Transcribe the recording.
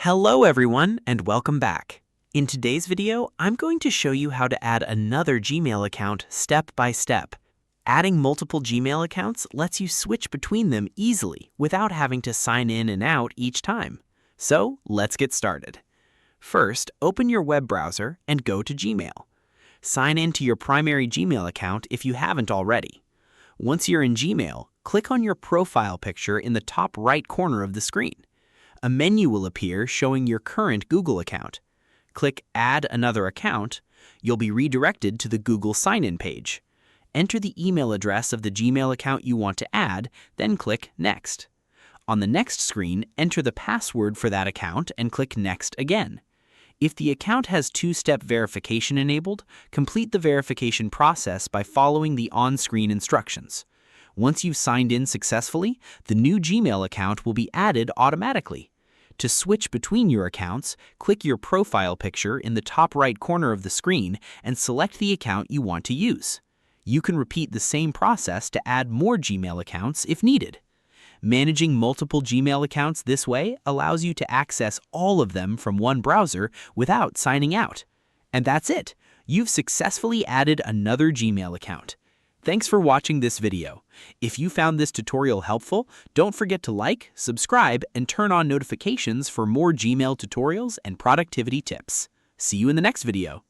Hello everyone and welcome back. In today's video, I'm going to show you how to add another Gmail account step by step. Adding multiple Gmail accounts lets you switch between them easily without having to sign in and out each time. So let's get started. First, open your web browser and go to Gmail. Sign in to your primary Gmail account if you haven't already. Once you're in Gmail, click on your profile picture in the top right corner of the screen. A menu will appear showing your current Google account. Click Add Another Account. You'll be redirected to the Google sign-in page. Enter the email address of the Gmail account you want to add, then click Next. On the next screen, enter the password for that account and click Next again. If the account has two-step verification enabled, complete the verification process by following the on-screen instructions. Once you've signed in successfully, the new Gmail account will be added automatically. To switch between your accounts, click your profile picture in the top right corner of the screen and select the account you want to use. You can repeat the same process to add more Gmail accounts if needed. Managing multiple Gmail accounts this way allows you to access all of them from one browser without signing out. And that's it. You've successfully added another Gmail account. Thanks for watching this video. If you found this tutorial helpful, don't forget to like, subscribe, and turn on notifications for more Gmail tutorials and productivity tips. See you in the next video.